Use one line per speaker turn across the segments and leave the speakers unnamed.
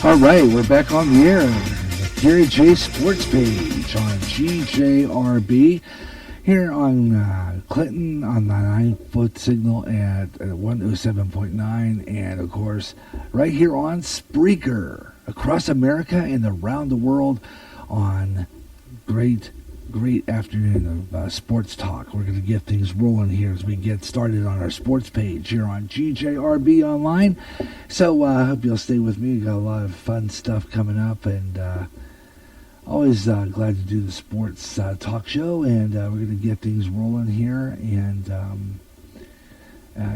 All right, we're back on the air. Garyj Sports Page on GJRB here on Clinton on the 9-foot signal at 107.9, and of course right here on Spreaker across America and around the world on great afternoon of sports talk. We're going to get things rolling here as we get started on our sports page here on GJRB Online. So I hope you'll stay with me. We've got a lot of fun stuff coming up, and always glad to do the sports talk show, and we're going to get things rolling here and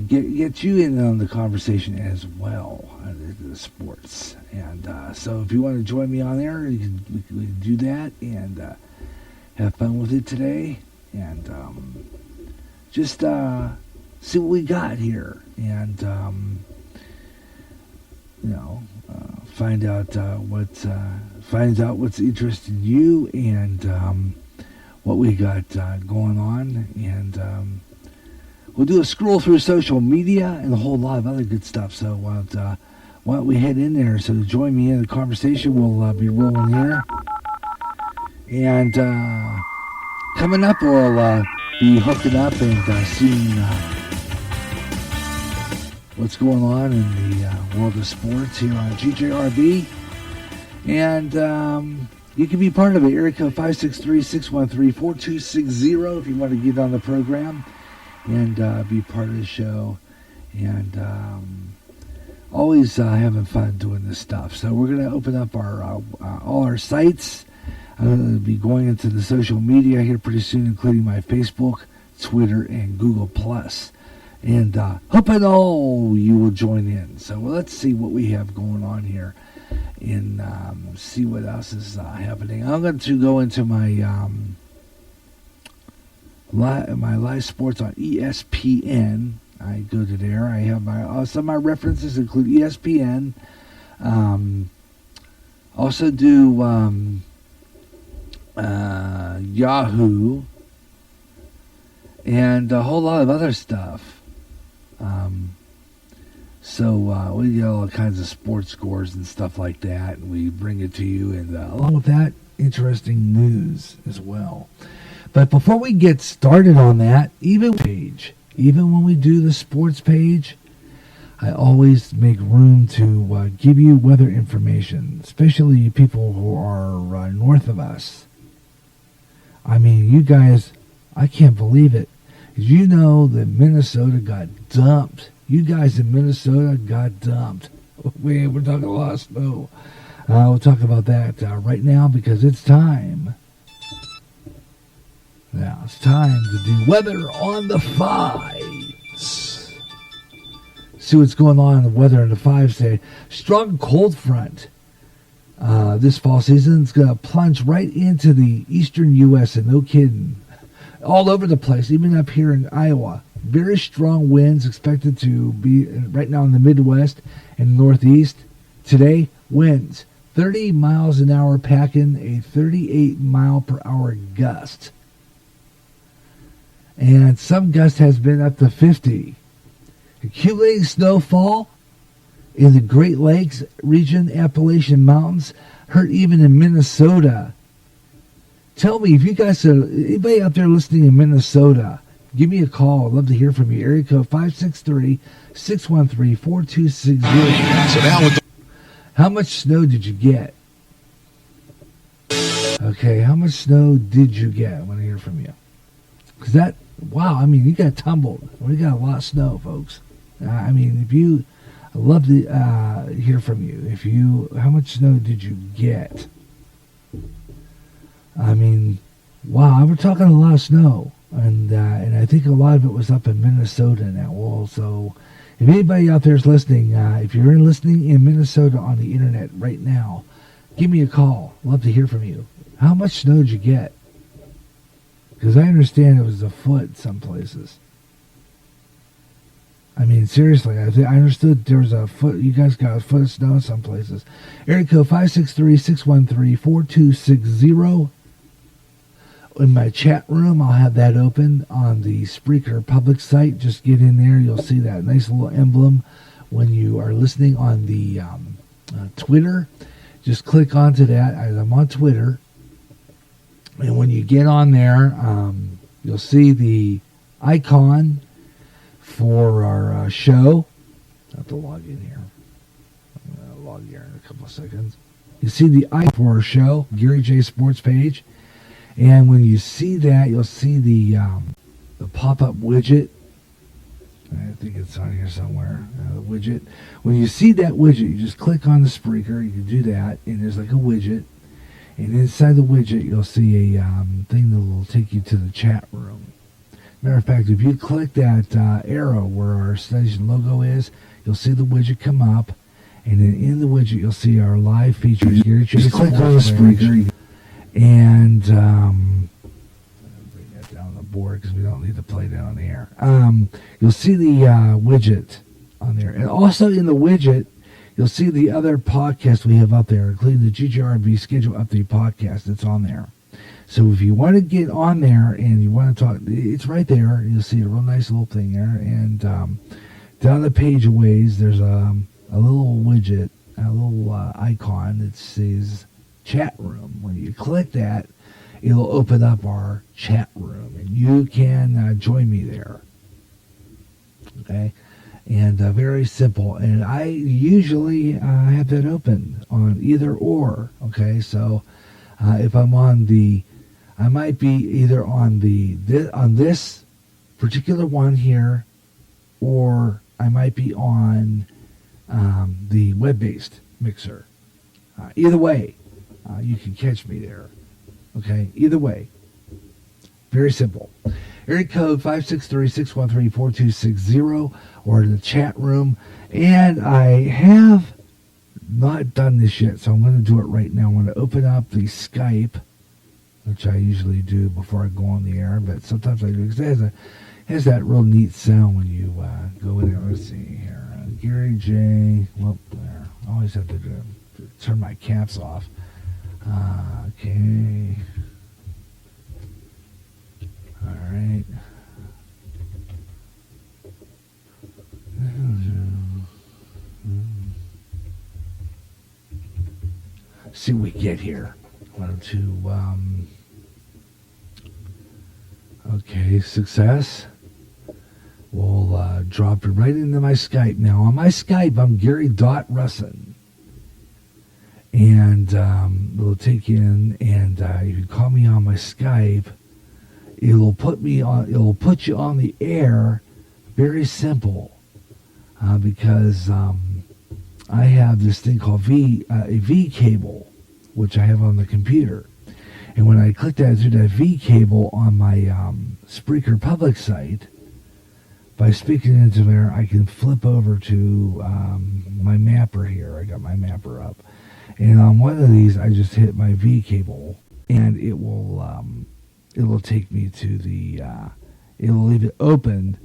get you in on the conversation as well, the sports. And so if you want to join me on there, we can do that and have fun with it today, and just see what we got here, and find out what's interesting you, and what we got going on, and we'll do a scroll through social media and a whole lot of other good stuff. So why don't we head in there? So to join me in the conversation, we'll be rolling here. And coming up, we'll be hooking up and seeing what's going on in the world of sports here on GJRB. And you can be part of it. Area code 563-613-4260 if you want to get on the program and be part of the show. And always having fun doing this stuff. So we're going to open up our all our sites. I'm going to be going into the social media here pretty soon, including my Facebook, Twitter, and Google+. And hoping all you will join in. So let's see what we have going on here and see what else is happening. I'm going to go into my my live sports on ESPN. I go to there. I have some of my references include ESPN. Also do Yahoo, and a whole lot of other stuff. So we get all kinds of sports scores and stuff like that, and we bring it to you, and along with that, interesting news as well. But before we get started on that, even when we do the sports page, I always make room to give you weather information, especially people who are north of us. I mean, you guys, I can't believe it. You know that Minnesota got dumped. You guys in Minnesota got dumped. We're talking a lot of snow. We'll talk about that right now because it's time. Now, it's time to do weather on the fives. See what's going on in the weather in the fives today. Strong cold front. This fall season is going to plunge right into the eastern U.S., and no kidding. All over the place, even up here in Iowa. Very strong winds expected to be right now in the Midwest and Northeast. Today, winds 30 miles an hour packing a 38 mile per hour gust. And some gust has been up to 50. Accumulating snowfall in the Great Lakes region, Appalachian Mountains, hurt even in Minnesota. Tell me if you guys are, anybody out there listening in Minnesota, give me a call. I'd love to hear from you. Area code 563-613-4260. How much snow did you get? Okay, how much snow did you get? I want to hear from you. Because that, wow, I mean, you got tumbled. We got a lot of snow, folks. I mean, if you, I'd love to hear from you. If you, how much snow did you get? I mean, wow, we're talking a lot of snow, and I think a lot of it was up in Minnesota now. Well, so if anybody out there is listening, if you're listening in Minnesota on the internet right now, give me a call. Love to hear from you. How much snow did you get? Because I understand it was a foot some places. I mean, seriously, I understood there was a foot. You guys got a foot of snow in some places. Area code 563-613-4260. In my chat room, I'll have that open on the Spreaker public site. Just get in there. You'll see that nice little emblem when you are listening on the Twitter. Just click onto that. I'm on Twitter. And when you get on there, you'll see the icon for our show. I have to log in here. I'm going to log here in a couple of seconds. You see the icon for our show, Gary J Sports Page. And when you see that, you'll see the pop-up widget. I think it's on here somewhere, the widget. When you see that widget, you just click on the Spreaker. You can do that, and there's like a widget. And inside the widget, you'll see a thing that will take you to the chat room. Matter of fact, if you click that arrow where our station logo is, you'll see the widget come up. And then in the widget, you'll see our live features. Just click on the Spreaker. And bring that down on the board because we don't need to play that on the air. You'll see the widget on there. And also in the widget, you'll see the other podcasts we have up there, including the GJRB Schedule Update podcast that's on there. So if you want to get on there and you want to talk, it's right there. You'll see a real nice little thing there. And down the page a ways, there's a little widget, a little icon that says chat room. When you click that, it'll open up our chat room, and you can join me there. Okay? And very simple. And I usually have that open on either or. Okay? So if I'm on I might be either on on this particular one here, or I might be on the web-based mixer. Either way, you can catch me there. Okay? Either way. Very simple. Area code 563-613-4260 or in the chat room. And I have not done this yet, so I'm going to do it right now. I'm going to open up the Skype, which I usually do before I go on the air, but sometimes I do because it has that real neat sound when you go in there. Let's see here. Gary J. Well, there. I always have to turn my caps off. Okay. All right. See what we get here. 1 2. Okay, success. We'll drop it right into my Skype. Now, on my Skype, I'm Gary.Russin. And it'll take you in, and if you call me on my Skype, it'll put you on the air. Very simple, because I have this thing called a V cable, which I have on the computer. And when I click that through that V cable on my Spreaker public site, by speaking into there, I can flip over to my mapper here. I got my mapper up. And on one of these, I just hit my V cable, and it will take me to it'll leave it open,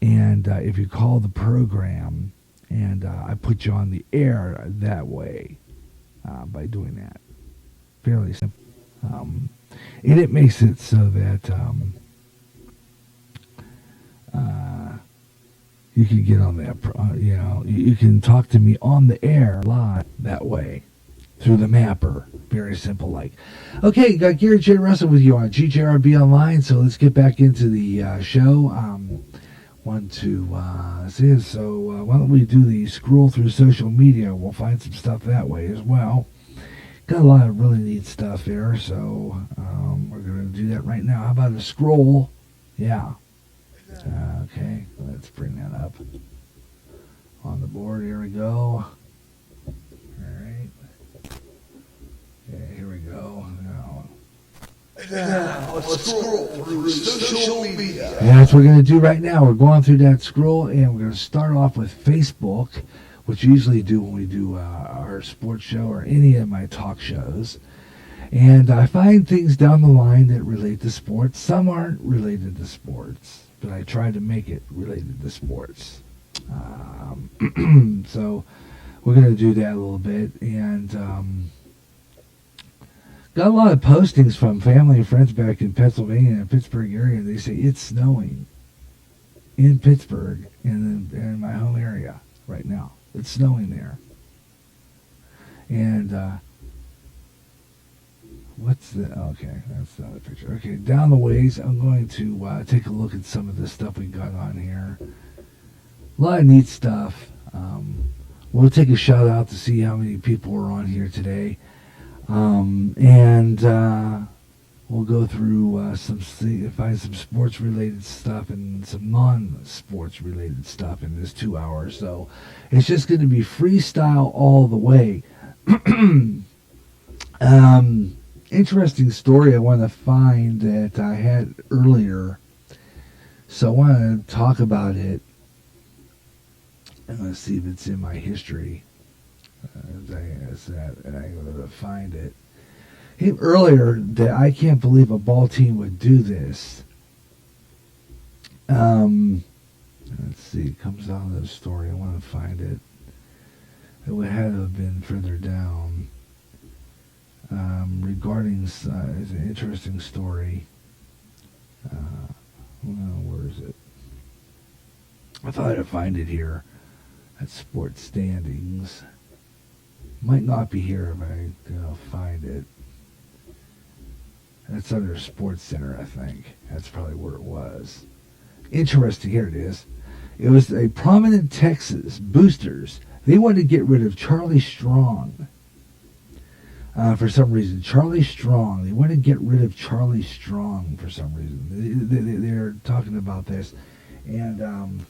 and if you call the program, and I put you on the air that way by doing that. Fairly simple. And it makes it so that you can get on that, you can talk to me on the air live that way. Through the mapper. Very simple like. Okay, got Gary J. Russell with you on GJRB Online, so let's get back into the show. See, so why don't we do the scroll through social media? We'll find some stuff that way as well. Got a lot of really neat stuff there, so we're going to do that right now. How about a scroll? Yeah. Okay, let's bring that up on the board. Here we go. Okay, here we go. Now let's scroll through social media. That's what we're going to do right now. We're going through that scroll, and we're going to start off with Facebook, which we usually do when we do our sports show or any of my talk shows. And I find things down the line that relate to sports. Some aren't related to sports, but I try to make it related to sports. So we're going to do that a little bit. And got a lot of postings from family and friends back in Pennsylvania and Pittsburgh area. They say it's snowing in Pittsburgh and in my home area right now. It's snowing there. And what's the... Okay, that's not a picture. Okay, down the ways, I'm going to take a look at some of the stuff we got on here. A lot of neat stuff. We'll take a shout out to see how many people are on here today. And we'll go through find some sports related stuff and some non-sports related stuff in this 2 hours. So it's just going to be freestyle all the way. Interesting story I want to find that I had earlier. So I want to talk about it. I'm going to see if it's in my history. I'm going to find it. Earlier, that I can't believe a ball team would do this. Let's see. It comes out of the story. I want to find it. It would have to have been further down. Regarding, it's an interesting story. Where is it? I thought I'd find it here at Sports Standings. Might not be here if I find it. It's under Sports Center, I think. That's probably where it was. Interesting. Here it is. It was a prominent Texas boosters. They wanted to get rid of Charlie Strong. For some reason. Charlie Strong. They want to get rid of Charlie Strong for some reason. They're talking about this. And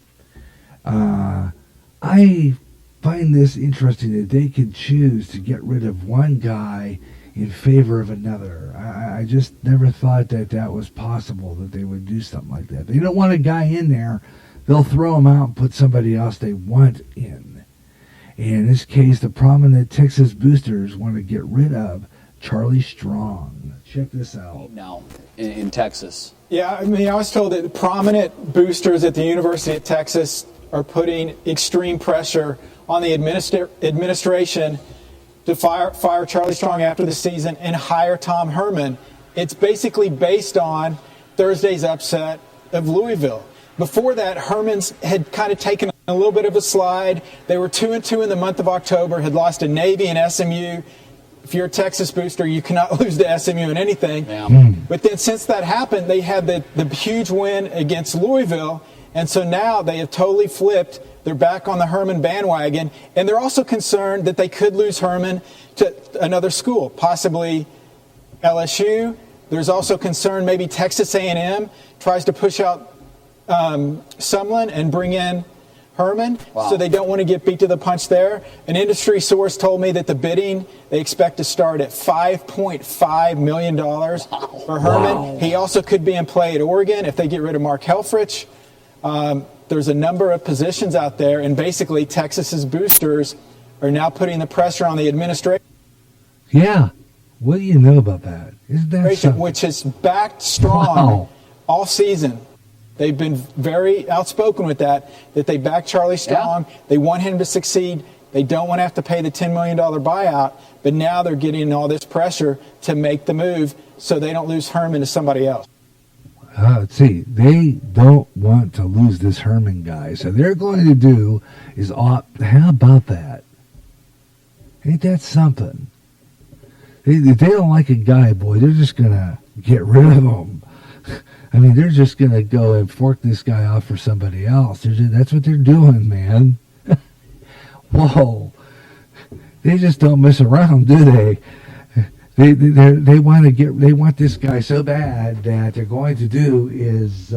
I find this interesting that they could choose to get rid of one guy in favor of another. I just never thought that was possible, that they would do something like that. They don't want a guy in there. They'll throw him out and put somebody else they want in. And in this case, the prominent Texas boosters want to get rid of Charlie Strong. Check this out.
Now, in Texas.
Yeah, I mean, I was told that the prominent boosters at the University of Texas are putting extreme pressure on the administration to fire Charlie Strong after the season and hire Tom Herman. It's basically based on Thursday's upset of Louisville. Before that, Herman's had kind of taken a little bit of a slide. They were 2-2 in the month of October, had lost to Navy and SMU. If you're a Texas booster, you cannot lose to SMU in anything. Yeah. But then since that happened, they had the huge win against Louisville. And so now they have totally flipped. They're back on the Herman bandwagon. And they're also concerned that they could lose Herman to another school, possibly LSU. There's also concern maybe Texas A&M tries to push out Sumlin and bring in Herman. Wow. So they don't want to get beat to the punch there. An industry source told me that the bidding, they expect to start at $5.5 million for Herman. Wow. He also could be in play at Oregon if they get rid of Mark Helfrich. There's a number of positions out there, and basically Texas's boosters are now putting the pressure on the administration.
Yeah. What do you know about that? Isn't that something?
Which has backed strong all season. They've been very outspoken with that they back Charlie Strong. Yeah. They want him to succeed. They don't want to have to pay the $10 million buyout, but now they're getting all this pressure to make the move so they don't lose Herman to somebody else.
See, they don't want to lose this Herman guy, so they're going to do is opt. How about that? Ain't that something? If they don't like a guy, boy, they're just going to get rid of him. I mean, they're just going to go and fork this guy off for somebody else. That's what they're doing, man. Whoa. They just don't mess around, do they? They want this guy so bad that they're going to do is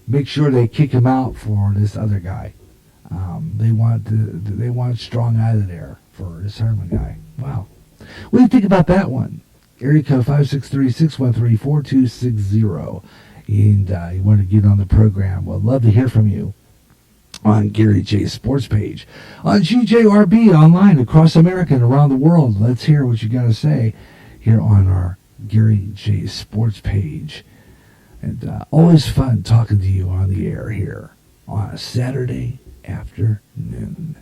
make sure they kick him out for this other guy. They want Strong out of there for this Herman guy. Wow. What do you think about that one? Area code 563-613-4260. And you want to get on the program. Well, I'd love to hear from you on Gary J Sports Page, on GJRB, online across America and around the world. Let's hear what you got to say here on our Gary J Sports Page. And always fun talking to you on the air here on a Saturday afternoon.